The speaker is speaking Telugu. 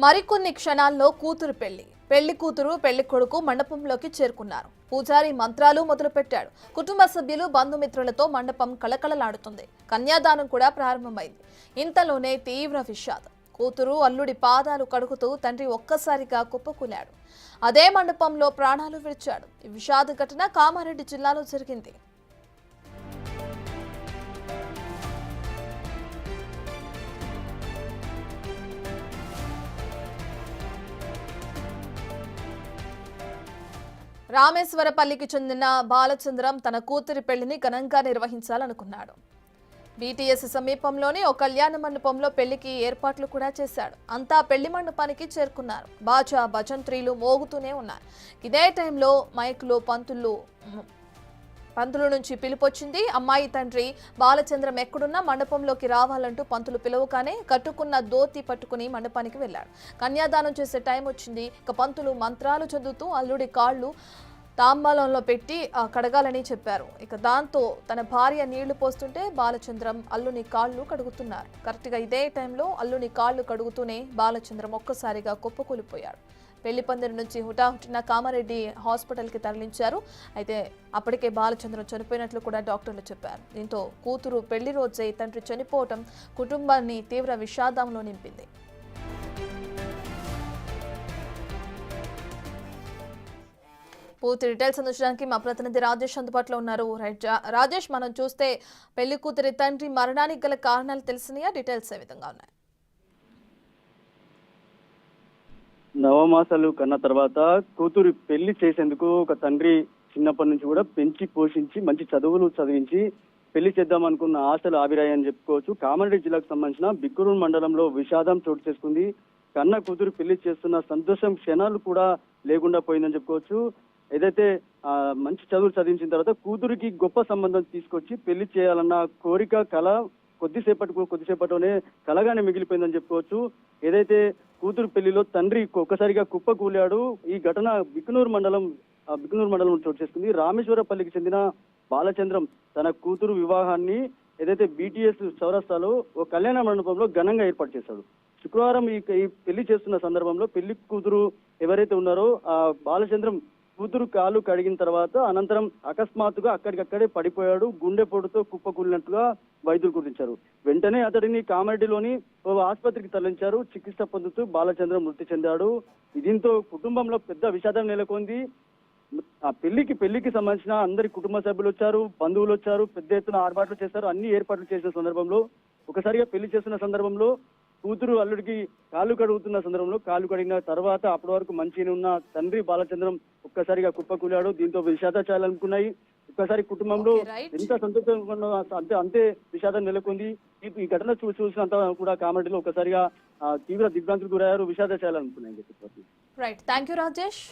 మరికొన్ని క్షణాల్లో కూతురు పెళ్లి కూతురు పెళ్లి కొడుకు మండపంలోకి చేరుకున్నారు. పూజారి మంత్రాలు మొదలుపెట్టాడు. కుటుంబ సభ్యులు బంధుమిత్రులతో మండపం కళకళలాడుతుంది. కన్యాదానం కూడా ప్రారంభమైంది. ఇంతలోనే తీవ్ర విషాదం. కూతురు అల్లుడి పాదాలు కడుగుతూ తండ్రి ఒక్కసారిగా కుప్పకూలాడు. అదే మండపంలో ప్రాణాలు విడిచాడు. ఈ విషాద ఘటన కామారెడ్డి జిల్లాలో జరిగింది. రామేశ్వరపల్లికి చెందిన బాలచంద్రం తన కూతురి పెళ్లిని ఘనంగా నిర్వహించాలనుకున్నాడు. బీటీఎస్ సమీపంలోని ఓ కళ్యాణ మండపంలో పెళ్లికి ఏర్పాట్లు కూడా చేశాడు. అంతా పెళ్లి మండపానికి చేరుకున్నారు. బాజా భజంత్రీలు మోగుతూనే ఉన్నారు. ఇదే టైంలో మైకులో పంతుల నుంచి పిలుపొచ్చింది. అమ్మాయి తండ్రి బాలచంద్రం ఎక్కడున్నా మండపంలోకి రావాలంటూ పంతులు పిలువగానే కట్టుకున్న దోతి పట్టుకుని మండపానికి వెళ్లాడు. కన్యాదానం చేసే టైం వచ్చింది. ఇక పంతులు మంత్రాలు చదువుతూ అల్లుడి కాళ్ళు తాంబాలంలో పెట్టి కడగాలని చెప్పారు. ఇక దాంతో తన భార్య నీళ్లు పోస్తుంటే బాలచంద్రం అల్లుని కాళ్ళు కడుగుతున్నారు. కరెక్ట్గా ఇదే టైంలో అల్లుని కాళ్ళు కడుగుతూనే బాలచంద్రం ఒక్కసారిగా కుప్పకూలిపోయాడు. పెళ్లి పందిరి నుంచి హుటాహుటిన కామారెడ్డి హాస్పిటల్కి తరలించారు. అయితే అప్పటికే బాలచంద్రం చనిపోయినట్లు కూడా డాక్టర్లు చెప్పారు. దీంతో కూతురు పెళ్లి రోజే తండ్రి చనిపోవటం కుటుంబాన్ని తీవ్ర విషాదంలో నింపింది. పూర్తి డీటెయిల్స్ అందించడానికి మా ప్రతినిధి రాజేష్ అందుబాటులో ఉన్నారు. రాజేష్, మనం చూస్తే పెళ్లి కూతురి తండ్రి మరణానికి గల కారణాలు తెలిసినాయా? డీటెయిల్స్ ఏ విధంగా ఉన్నాయి? నవమాసాలు కన్న తర్వాత కూతురు పెళ్లి చేసేందుకు ఒక తండ్రి చిన్నప్పటి నుంచి కూడా పెంచి పోషించి మంచి చదువులు చదివించి పెళ్లి చేద్దాం అనుకున్న ఆశలు ఆవిరాయని చెప్పుకోవచ్చు. కామారెడ్డి జిల్లాకు సంబంధించిన బిక్కురూరు మండలంలో విషాదం చోటు చేసుకుంది. కన్న కూతురు పెళ్లి చేస్తున్న సంతోషం క్షణాలు కూడా లేకుండా పోయిందని చెప్పుకోవచ్చు. ఏదైతే మంచి చదువులు చదివించిన తర్వాత కూతురికి గొప్ప సంబంధం తీసుకొచ్చి పెళ్లి చేయాలన్న కోరిక కళ కొద్దిసేపటిలోనే కలగానే మిగిలిపోయిందని చెప్పుకోవచ్చు. ఏదైతే కూతురు పెళ్లిలో తండ్రి ఒక్కసారిగా కుప్పకూలాడు. ఈ ఘటన బిక్కునూరు మండలం చోటు చేసుకుంది. రామేశ్వరపల్లికి చెందిన బాలచంద్రం తన కూతురు వివాహాన్ని ఏదైతే బీటీఎస్ చౌరస్తాలో ఓ కళ్యాణ మండపంలో ఘనంగా ఏర్పాటు చేశాడు. శుక్రవారం ఈ పెళ్లి చేస్తున్న సందర్భంలో పెళ్లి కూతురు ఎవరైతే ఉన్నారో ఆ బాలచంద్రం కూతురు కాలు కడిగిన తర్వాత అనంతరం అకస్మాత్తుగా అక్కడికక్కడే పడిపోయాడు. గుండెపోటుతో కుప్పకూలినట్టుగా వైద్యులు గుర్తించారు. వెంటనే అతడిని కామారెడ్డిలోని ఓ ఆసుపత్రికి తరలించారు. చికిత్స పొందుతూ బాలచంద్రం మృతి చెందాడు. దీంతో కుటుంబంలో పెద్ద విషాదం నెలకొంది. ఆ పెళ్లికి సంబంధించిన అందరి కుటుంబ సభ్యులు వచ్చారు, బంధువులు వచ్చారు, పెద్ద ఎత్తున ఆర్పాట్లు చేశారు. అన్ని ఏర్పాట్లు చేసిన సందర్భంలో ఒకసారిగా పెళ్లి చేస్తున్న సందర్భంలో కూతురు అల్లుడికి కాళ్ళు కడుగుతున్న సందర్భంలో కాళ్ళు కడిగిన తర్వాత అప్పటి వరకు మంచిగా ఉన్న తండ్రి బాలచంద్రం ఒక్కసారిగా కుప్పకూలాడు. దీంతో విషాదాచారాలు అనుకున్నాయి. ఒక్కసారి కుటుంబంలో ఎంత సంతోషం అంతే విషాదం నెలకొంది. ఈ ఘటన చూసినంత కూడా కామెడీలో ఒక్కసారిగా తీవ్ర దిగ్భ్రాంతికి గురయ్యారు, విషాదాచారాలు అనుకున్నాయి. Right, thank you Rajesh.